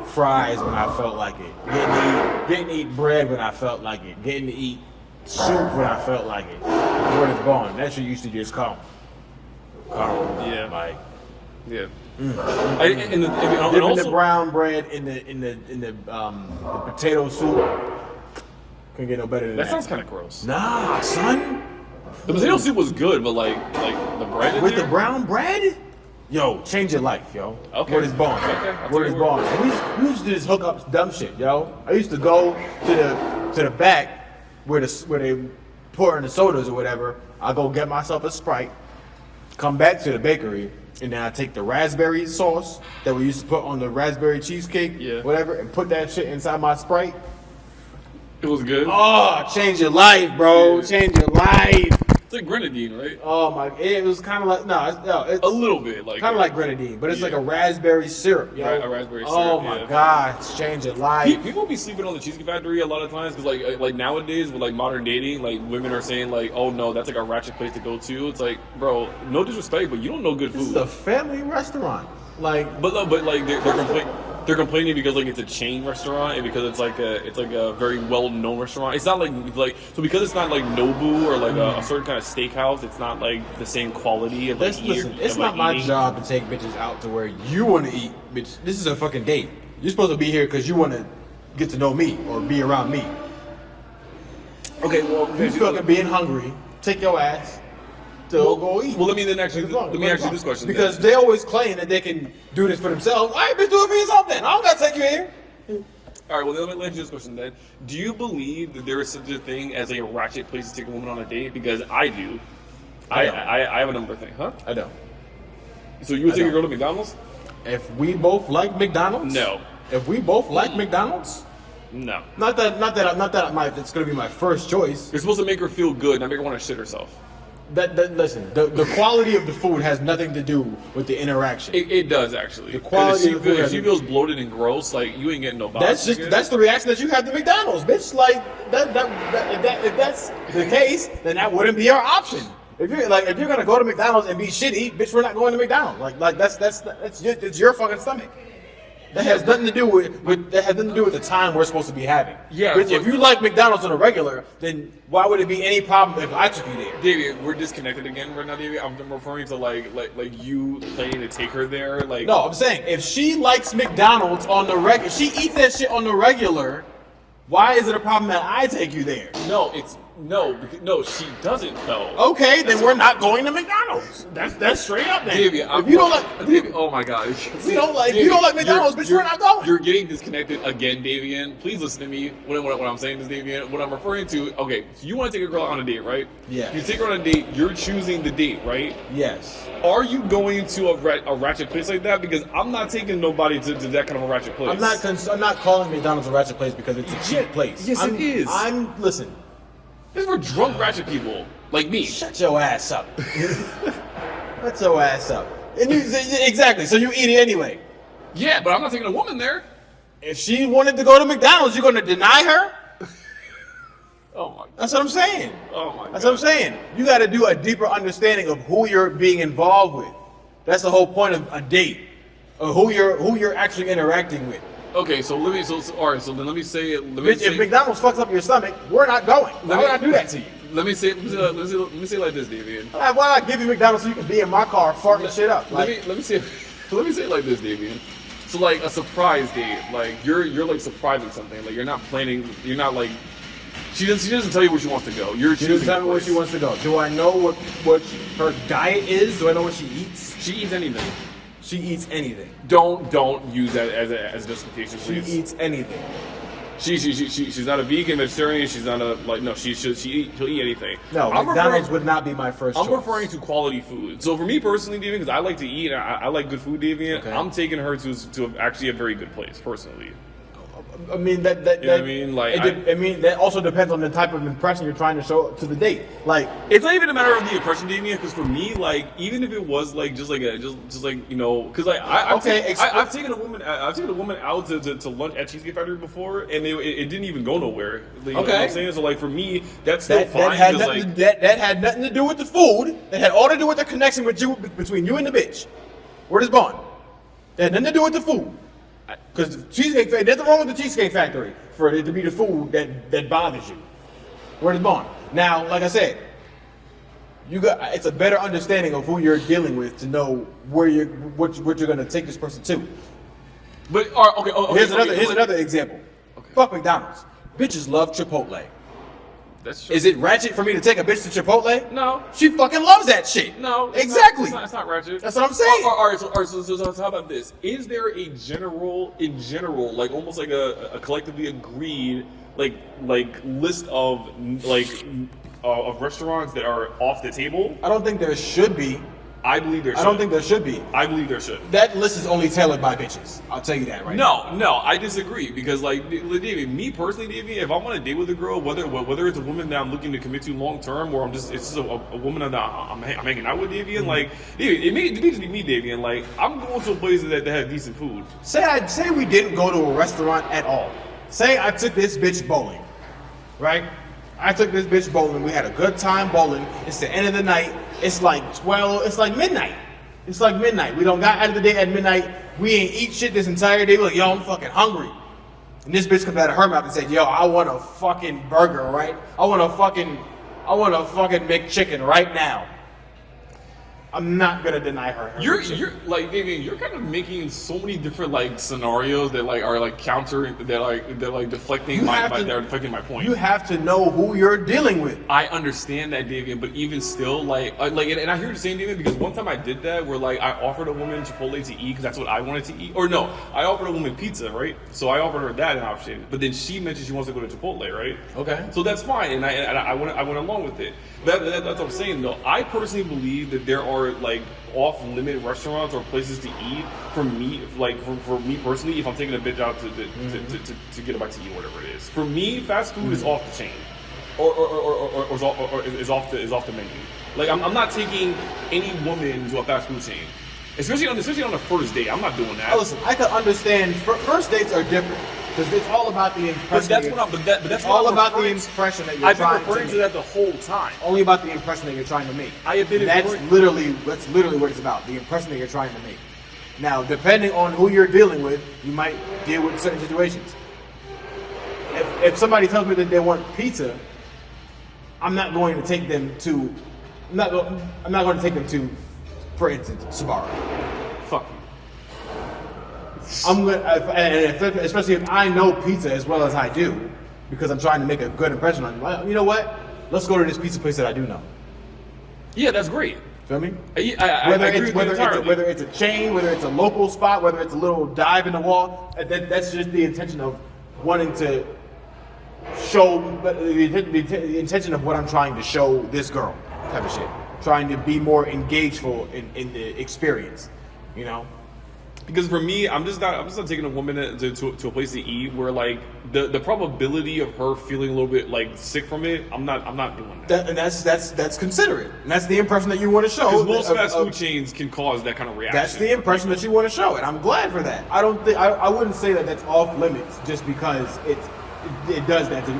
eat fries when I felt like it, getting to eat bread when I felt like it, getting to eat soup when I felt like it. Where it's gone. That shit used to just come. Yeah. Like Yeah. dipping also, the brown bread in the potato soup. Couldn't get no better than that. that sounds kind of gross. Nah, son. The potato soup was good, but like the bread in With there? the brown bread? Yo, change your life, yo. Okay. Word is born. Okay, I'll Word take is your word. born. We used to just hook up dumb shit, yo. I used to go to the back where they pour in the sodas or whatever. I go get myself a Sprite, come back to the bakery, and then I take the raspberry sauce that we used to put on the raspberry cheesecake, Yeah. whatever, and put that shit inside my Sprite. It was good. Oh, change your life, bro. Yeah. Change your life. It's like grenadine, right? Oh my! It was kind of like it's A little bit, like kind of like grenadine, but it's like a raspberry syrup, yo. Right, a raspberry Oh syrup, my yeah. God, it's changing life. People be sleeping on the Cheesecake Factory a lot of times because like nowadays with like modern dating, like women are saying like, oh no, that's like a ratchet place to go to. It's like, bro, no disrespect, but you don't know good This is food. a family restaurant. Like, But like they're complaining because like it's a chain restaurant and because it's like a very well known restaurant. It's not like so because it's not like Nobu or like a certain kind of steakhouse. It's not like the same quality of like listen, it's of, not like, my eating. job to take bitches out to where you want to eat, bitch. This is a fucking date. You're supposed to be here because you want to get to know me or be around me. Okay, well, If you fucking being hungry, take your ass to go eat. Well, let me ask you this question. Because they always claim that they can do this for themselves. All right, bitch, do it for yourself then. I don't gotta take you here. All right, well, let me ask you this question then. Do you believe that there is such a thing as a ratchet place to take a woman on a date? Because I do. I have a number thing, huh? I don't. So you would take I a girl to McDonald's? If we both like McDonald's, No. If we both like McDonald's, No. not that it's gonna be my first choice. You're supposed to make her feel good, not make her want to shit herself. Listen, the quality of the food has nothing to do with the interaction. It does actually. The quality If of the food if has- she feels bloated and gross, like you ain't getting no box. That's the reaction that you have to McDonald's, bitch. Like that if that's the case, then that wouldn't be our option. If you're gonna go to McDonald's and be shitty, bitch, we're not going to McDonald's. Like it's your fucking stomach. That has nothing to do with the time we're supposed to be having. Yeah. Bitch, if you like McDonald's on a regular, then why would it be any problem if I took you there? David, we're disconnected again right now, David. I'm referring to like you planning to take her there. Like, no, I'm saying if she likes McDonald's on the regular, she eats that shit on the regular. Why is it a problem that I take you there? No, she doesn't though. Okay, then we're not going to McDonald's. That's straight up, then. David, if you don't like, David, oh my god, you don't like McDonald's, bitch, we're not going. You're getting disconnected again, Davian. Please listen to me. When I'm saying this, Davian, what I'm referring to. Okay, so you want to take a girl on a date, right? Yeah. You take her on a date. You're choosing the date, right? Yes. Are you going to a ratchet place like that? Because I'm not taking nobody to that kind of a ratchet place. I'm not calling McDonald's a ratchet place because it's a cheap place. Yes, it is. Listen. This is for drunk ratchet people like me. Shut your ass up. Shut your ass up. And exactly. So you eat it anyway. Yeah, but I'm not taking a woman there. If she wanted to go to McDonald's, you're going to deny her? Oh my God. That's what I'm saying. Oh my God. That's what I'm saying. You got to do a deeper understanding of who you're being involved with. That's the whole point of a date, or who you're actually interacting with. Okay, so let me say Bitch, if McDonald's fucks up your stomach, we're not going. Why would I do that to you? Let me say it like this, Davian. Why not give you McDonald's so you can be in my car farting shit up? Let me say it like this, Davian. So like a surprise date, like you're like surprising something, like you're not planning, you're not like she doesn't tell you where she wants to go. She doesn't tell me where she wants to go. Do I know what her diet is? Do I know what she eats? She eats anything. She eats anything. Don't use that as a justification, please. She eats anything. She's not a vegan, vegetarian. She's not a she'll eat anything. No, McDonald's would not be my first choice. I'm referring to quality food. So for me personally, Davian, because I like to eat, I like good food, Davian. Okay. I'm taking her to actually a very good place, personally. I mean that you know what I mean? Like I mean that also depends on the type of impression you're trying to show to the date. Like it's not even a matter of the impression, Damien. Because for me, like even if it was like just like you know, because like I've taken a woman out to lunch at Cheesecake Factory before, and it didn't even go nowhere. You know what I'm saying? So like for me, that's still fine. That had nothing to do with the food. That had all to do with the connection between you and the bitch. Word is bond. That had nothing to do with the food. Because Cheesecake Factory, there's nothing wrong with the Cheesecake Factory for it to be the food that bothers you. Word is bond. Now, like I said, it's a better understanding of who you're dealing with to know what you're going to take this person to. But okay. Here's another example. Okay. Fuck McDonald's. Bitches love Chipotle. That's true. Is it ratchet for me to take a bitch to Chipotle? No. She fucking loves that shit. No. Exactly. It's not ratchet. That's what I'm saying. All right, so how about this? Is there in general, like almost like a collectively agreed like list of of restaurants that are off the table? I don't think there should be. I believe there should. I don't think there should be. I believe there should. That list is only tailored by bitches. I'll tell you that right now. No, I disagree because like David, me personally, David, if I want to date with a girl, whether it's a woman that I'm looking to commit to long term, or it's just a woman that I'm hanging out with, David, like David, it may just be me, David, like I'm going to a place that have decent food. Say we didn't go to a restaurant at all. Say I took this bitch bowling, right? I took this bitch bowling. We had a good time bowling. It's the end of the night. It's like 12. It's like midnight. It's like midnight. We don't got out of the day at midnight. We ain't eat shit this entire day. We're like, yo, I'm fucking hungry. And this bitch comes out of her mouth and said, yo, I want a fucking burger, right? I want a fucking McChicken right now. I'm not gonna deny her. You're like David, you're kind of making so many different like scenarios that like are like countering they're deflecting my point. You have to know who you're dealing with. I understand that, David, but even still and I hear you saying, David, because one time I did that where like I offered a woman Chipotle to eat because that's what I wanted to eat. Or no, I offered a woman pizza, right? So I offered her that an option, but then she mentioned she wants to go to Chipotle, right? Okay. So that's fine, and I went along with it. That's what I'm saying though. I personally believe that there are like off-limit restaurants or places to eat for me, like for me personally, if I'm taking a bitch out to get a bite to eat, whatever it is. For me, fast food is off the chain, or is off the menu. Like I'm not taking any woman to a fast food chain, especially on a first date. I'm not doing that. Listen, I can understand first dates are different. Because it's all about the impression. But that's what I'm. But that's it's what all I'm about the referring to. impression that you're I've been trying to referring make. to that the whole time. Only about the impression that you're trying to make. I have been. That's literally what it's about. The impression that you're trying to make. Now, depending on who you're dealing with, you might deal with certain situations. If somebody tells me that they want pizza, I'm not going to take them to. I'm not going to take them to, for instance, Sbarro. Fuck. I'm gonna, especially if I know pizza as well as I do, because I'm trying to make a good impression on you. Well, you know what? Let's go to this pizza place that I do know. Yeah, that's great. Feel me? I agree with you whether it's a chain, whether it's a local spot, whether it's a little dive in the wall, that's just the intention of wanting to show the intention of what I'm trying to show this girl type of shit. Trying to be more engageful in the experience, you know. Because for me, I'm just not taking a woman to a place to eat where like the probability of her feeling a little bit like sick from it, I'm not doing that. And that's considerate, and that's the impression that you want to show. Because most fast food chains can cause that kind of reaction. That's the impression that you want to show, and I'm glad for that. I wouldn't say that that's off limits just because it does that to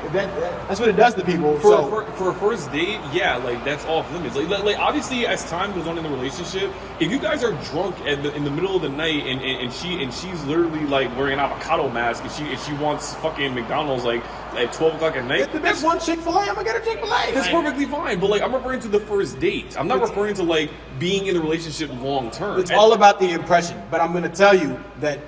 that's what it does to people. For a first date, yeah, like that's off limits. Like obviously, as time goes on in the relationship, if you guys are drunk in the middle of the night and she's literally like wearing an avocado mask and she wants fucking McDonald's like at 12 o'clock at night, that's one Chick-fil-A. I'm gonna get a Chick-fil-A. That's perfectly fine. But like I'm referring to the first date. I'm not referring to like being in the relationship long term. It's all about the impression. But I'm gonna tell you that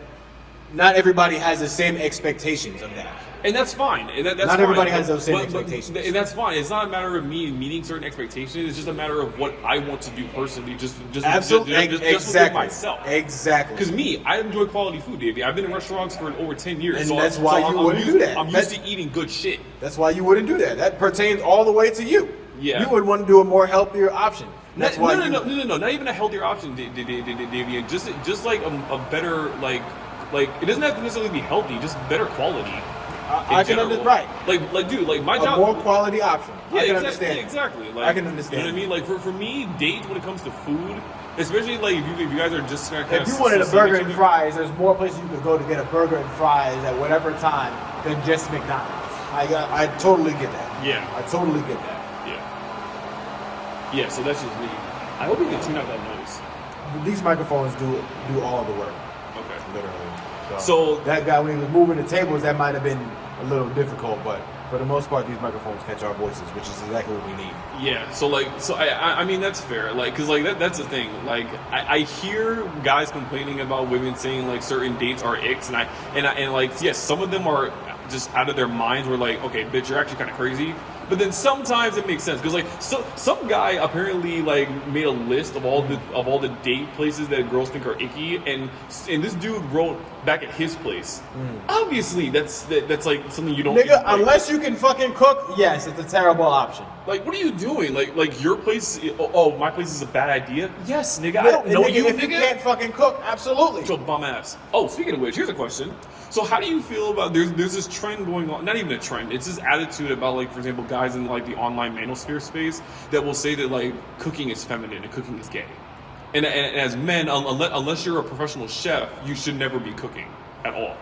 not everybody has the same expectations of that. And that's fine. And that's not fine. everybody has those same expectations. And that's fine. It's not a matter of me meeting certain expectations. It's just a matter of what I want to do personally. Just Absolutely. with myself. Exactly. Because me, I enjoy quality food, Davey. I've been in restaurants for over 10 years. And that's why you wouldn't do that. I'm used to eating good shit. That's why you wouldn't do that. That pertains all the way to you. Yeah. You would want to do a more healthier option. That's why no. Not even a healthier option, Davey. Just like a better like it doesn't have to necessarily be healthy. Just better quality. I can understand. Right. Like, dude, like my job. A more quality option. Yeah, I can exactly, understand. Exactly. Like, I can understand. You know what I mean? Like for me, dates when it comes to food, especially like if you guys are just kind of. If you wanted a burger and fries, there's more places you could go to get a burger and fries at whatever time than just McDonald's. I totally get that. Yeah. I totally get that. Yeah. Yeah. So that's just me. I hope you can tune out that noise. These microphones do all the work. Okay. Literally. So that guy, when he was moving the tables, that might have been a little difficult, but for the most part, these microphones catch our voices, which is exactly what we need. Yeah. So I mean that's fair. Like, because like that's the thing. Like I hear guys complaining about women saying like certain dates are icks, and like yes, some of them are just out of their minds. We're like, okay, bitch, you're actually kind of crazy. But then sometimes it makes sense because like some guy apparently like made a list of all the date places that girls think are icky, and this dude wrote back at his place. Obviously, that's like something you don't. Nigga, unless you can fucking cook, yes, it's a terrible option. Like, what are you doing? Like your place? Oh, my place is a bad idea. Yes, nigga. I don't know nigga, you. If you can't fucking cook, absolutely. Your bum ass. Oh, speaking of which, here's a question. So how do you feel about there's this trend going on? Not even a trend. It's this attitude about like, for example, guys in like the online manosphere space that will say that like cooking is feminine and cooking is gay. And as men, unless you're a professional chef, you should never be cooking at all.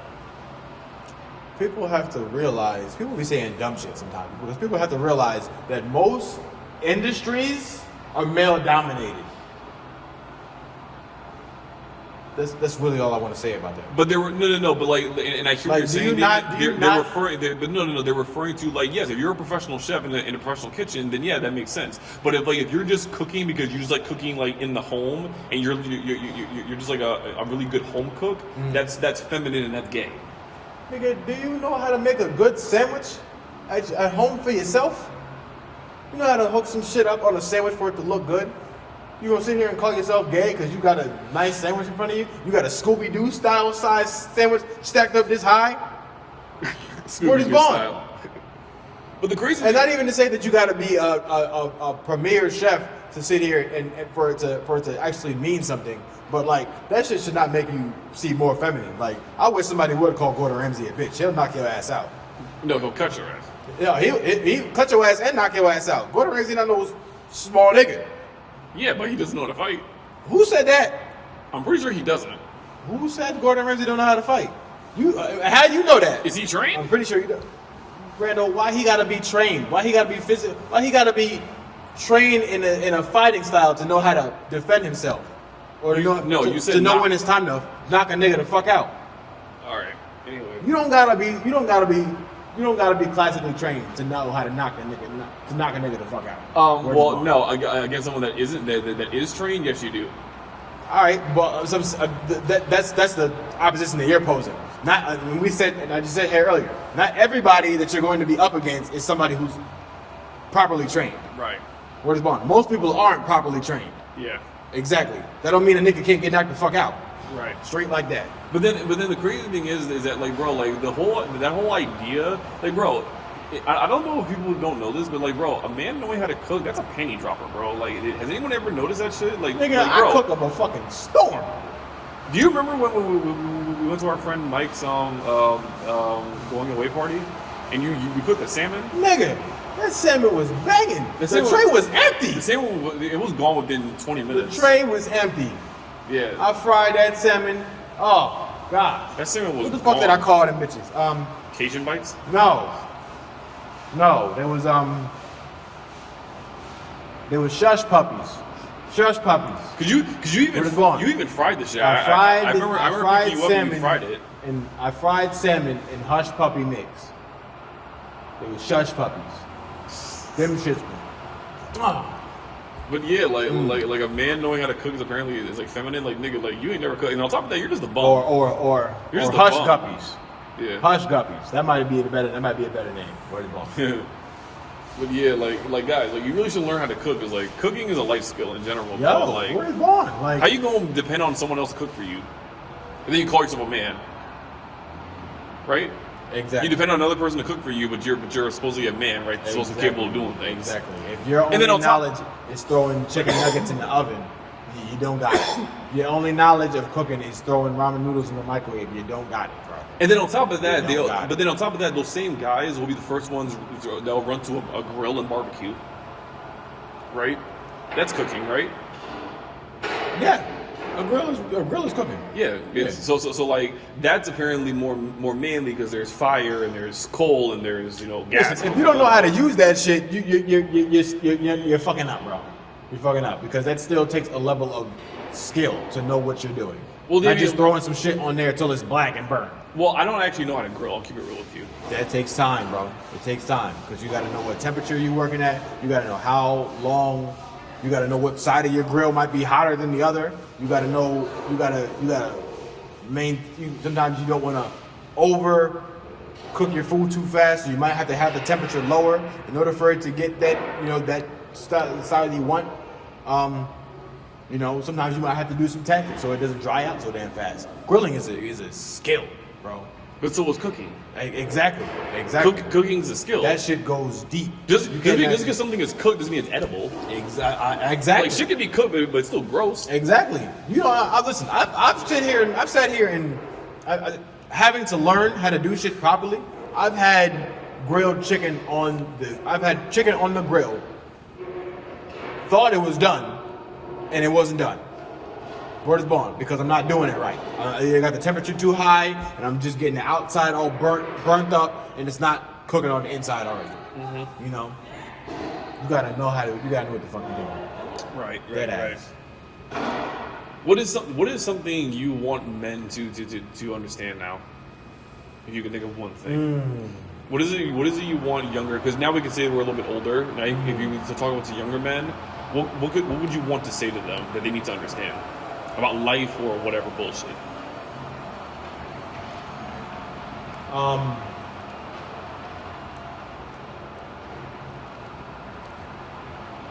People have to realize, people be saying dumb shit sometimes, because people have to realize that most industries are male dominated. That's really all I want to say about that. But there were no. But like, and I hear what you're saying. They're referring to like, yes, if you're a professional chef in a professional kitchen, then yeah, that makes sense. But if you're just cooking because you just like cooking like in the home and you're just like a really good home cook, that's feminine and that's gay. Nigga, do you know how to make a good sandwich at home for yourself? You know how to hook some shit up on a sandwich for it to look good? You gonna sit here and call yourself gay because you got a nice sandwich in front of you? You got a Scooby-Doo style size sandwich stacked up this high? Where it's gone? But the crazy and not even to say that you got to be a premier chef to sit here and for it to actually mean something. But like that shit should not make you see more feminine. Like I wish somebody would call Gordon Ramsay a bitch. He'll knock your ass out. No, he'll cut your ass. Yeah, he'll cut your ass and knock your ass out. Gordon Ramsay not no small nigga. Yeah, but he doesn't know how to fight. Who said that? I'm pretty sure he doesn't. Who said Gordon Ramsay don't know how to fight? How do you know that? Is he trained? I'm pretty sure you know. Randall, why he gotta be trained? Why he gotta be physical? Why he gotta be trained in a fighting style to know how to defend himself? Or you said to know knock. when it's time to knock a nigga the fuck out. All right. Anyway, You don't gotta be classically trained to know how to knock a nigga the fuck out. well, no, against someone that isn't that is trained, yes, you do. All right, but that's the opposition that you're posing. Not when we said, and I just said here earlier, not everybody that you're going to be up against is somebody who's properly trained. Right. Where's Bond? Most people aren't properly trained. Yeah. Exactly. That don't mean a nigga can't get knocked the fuck out. Right. Straight like that. But then the crazy thing is that like, bro, like that whole idea, like, bro, I don't know if people don't know this, but like, bro, a man knowing how to cook, that's a panty dropper, bro. Like, has anyone ever noticed that shit? Like, Nigga, bro, I cook up a fucking storm. Do you remember when we went to our friend Mike's going away party, and you cooked the salmon? Nigga, that salmon was banging. The tray was empty. The salmon, it was gone within 20 minutes. The tray was empty. Yeah. I fried that salmon. Oh, God. That salmon was What the fuck did I call them bitches? Cajun bites? No, there was shush puppies. Shush puppies. Cause you even fried the shit. I remember picking you up and you fried it. And I fried salmon in hush puppy mix. They were shush puppies. Them shits were. But yeah, like a man knowing how to cook is apparently is like feminine. Like, nigga, like you ain't never cooked. And on top of that, you're just a bum. Or hush guppies. Yeah. Hush guppies. That might be a better name. Word of mouth. But yeah, like guys, like you really should learn how to cook. Cause like cooking is a life skill in general. Yo, like, where's Vaughn? Like, how you gonna depend on someone else to cook for you, and then you call yourself a man, right? Exactly. You depend on another person to cook for you, but you're supposedly a man, right? You're supposed to be capable of doing things. Exactly. If your only knowledge is throwing chicken nuggets in the oven, you don't got it. Your only knowledge of cooking is throwing ramen noodles in the microwave. You don't got it, bro. And then on top of that, those same guys will be the first ones that'll run to a grill and barbecue. Right? That's cooking, right? Yeah. A grill is cooking. Yeah. So like that's apparently more manly because there's fire and there's coal and there's gas. Listen, if you don't know how to use that shit, you're fucking up, bro. You're fucking up because that still takes a level of skill to know what you're doing. Well, not just throwing some shit on there till it's black and burnt. Well, I don't actually know how to grill. I'll keep it real with you. That takes time, bro. It takes time because you got to know what temperature you're working at. You got to know how long. You got to know what side of your grill might be hotter than the other. You got to know. You got to sometimes you don't want to over cook your food too fast. So you might have to have the temperature lower in order for it to get that that style you want. Sometimes you might have to do some tactics so it doesn't dry out so damn fast. Grilling is a skill, bro. But so was cooking. Exactly. Cooking's a skill. That shit goes deep. Just because something is cooked doesn't mean it's edible. Exactly. Like shit can be cooked, but it's still gross. Exactly. Listen. I've sat here and having to learn how to do shit properly. I've had chicken on the grill. Thought it was done, and it wasn't done. Word is born because I'm not doing it right. I got the temperature too high, and I'm just getting the outside all burnt up, and it's not cooking on the inside already. Mm-hmm. You gotta know what the fuck you're doing. Right. What is something you want men to understand now? If you can think of one thing. What is it you want younger? Because now we can say we're a little bit older. Right? If you were to talk about younger men, what would you want to say to them that they need to understand about life or whatever bullshit?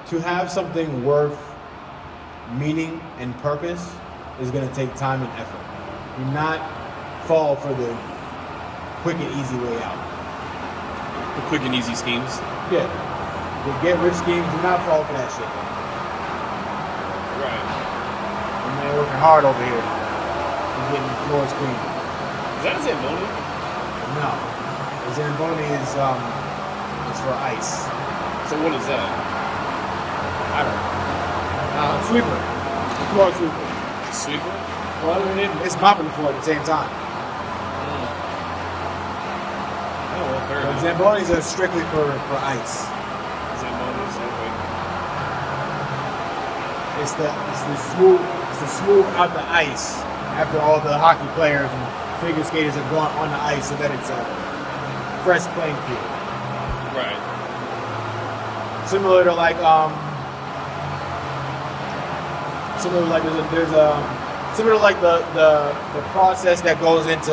To have something worth meaning and purpose is going to take time and effort. Do not fall for the quick and easy way out. The quick and easy schemes? Yeah. The get rich schemes, do not fall for that shit, man. Right. Man, working hard over here. We're getting the floors clean. Is that a Zamboni? No. The Zamboni is for ice. So what is that? I don't know. Sweeper. Floor sweeper. Sweeper? Well, it's mopping the floor at the same time. Zambonis are strictly for ice. Zambonis, okay. It's the smooth out the ice after all the hockey players and figure skaters have gone on the ice so that it's a fresh playing field. Right. Similar to the process that goes into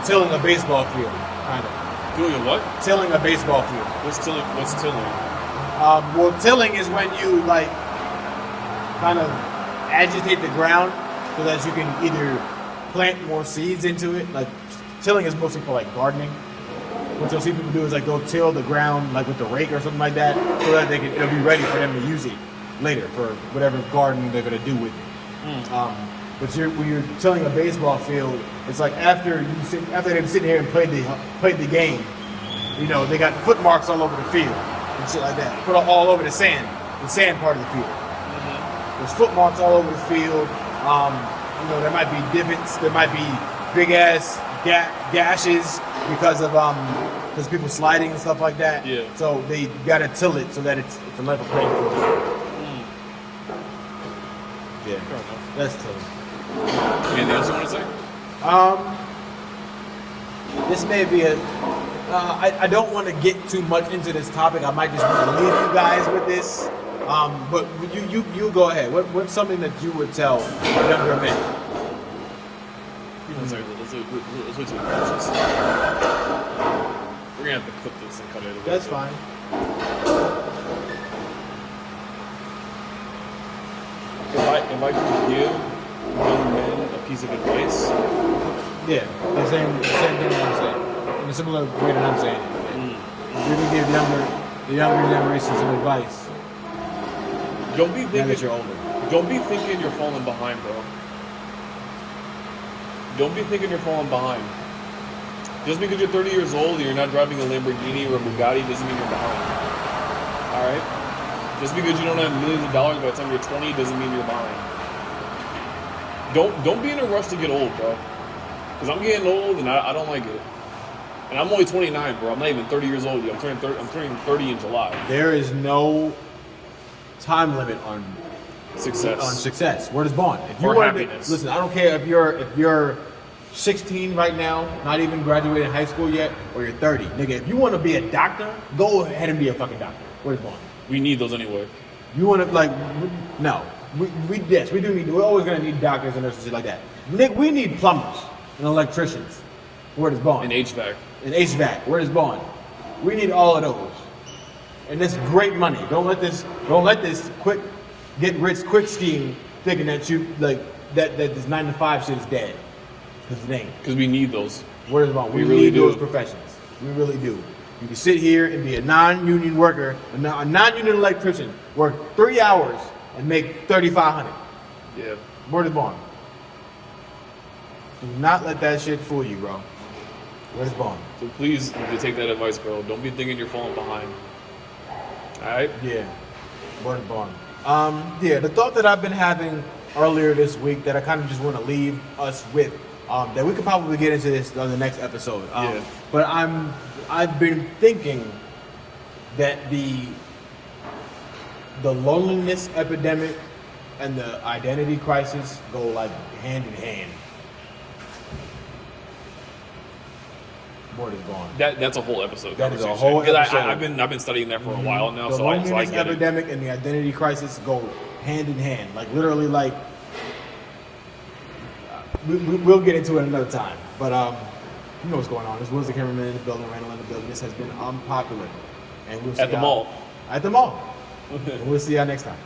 tilling a baseball field, kind of. Doing a what? Tilling a baseball field. What's tilling? What's tilling? Well, tilling is when you kind of agitate the ground so that you can either plant more seeds into it. Like tilling is mostly for gardening. What you'll see people do is they'll till the ground with the rake or something like that so that it'll be ready for them to use it later for whatever gardening they're gonna do with it. But when you're tilling a baseball field, it's after they've sitting here and played the game, they got foot marks all over the field and shit like that. Put all over the sand part of the field. There's foot marks all over the field. There might be divots. There might be big ass gashes because people sliding and stuff like that. Yeah. So they gotta till it so that it's a level playing field. Yeah. Fair enough. That's tilling. Anything else you want to say? This may be I don't want to get too much into this topic. I might just want to leave you guys with this. But you go ahead. What's something that you would tell younger men? Let's wait till we finish this. We're gonna have to clip this and cut it. That's fine. If I could give young men a piece of advice, Yeah, the same thing that I'm saying. In a similar way that I'm saying it. You can give the younger generation some advice. don't be Now thinking that you're older. Don't be thinking you're falling behind, bro. Don't be thinking you're falling behind. Just because you're 30 years old and you're not driving a Lamborghini or a Bugatti doesn't mean you're behind. Alright? Just because you don't have millions of dollars by the time you're 20 doesn't mean you're behind. Don't be in a rush to get old, bro. Because I'm getting old and I don't like it. And I'm only 29, bro. I'm not even 30 years old yet. I'm turning 30 in July. There is no time limit on Success. Word is bond. If you Or wanted to- happiness. listen, I don't care if you're 16 right now, not even graduated high school yet, or you're 30. Nigga, if you want to be a doctor, go ahead and be a fucking doctor. Word is bond. We need those anyway. You want to no. Yes, we do need. We're always gonna need doctors and nurses and shit like that. Nick, we need plumbers and electricians. Word is bond. And HVAC. And HVAC. Word is bond. We need all of those. And that's great money. Don't let this quick get rich quick scheme thinking that you that this 9 to 5 shit is dead. Because it ain't. Because we need those. Word is bond. We really need do. those professions. We really do. You can sit here and be a non-union worker, a non-union electrician, work 3 hours and make $3,500. Yeah. Word is bond. Do not let that shit fool you, bro. Word is bond. So please take that advice, bro. Don't be thinking you're falling behind. Alright? Yeah. Word is bond. The thought that I've been having earlier this week that I kind of just want to leave us with, that we could probably get into this on the next episode. But I've been thinking that the loneliness epidemic and the identity crisis go hand in hand. Word is gone. That's a whole episode. That is a conversation. whole 'Cause episode. I've been studying that for a while now, The so I loneliness get it. epidemic and the identity crisis go hand in hand. Literally, we'll get into it another time. But you know what's going on. This was the cameraman in the building, Randall in the building. This has been Unpopular. And we'll see At the y'all- mall. At the mall. And we'll see y'all next time.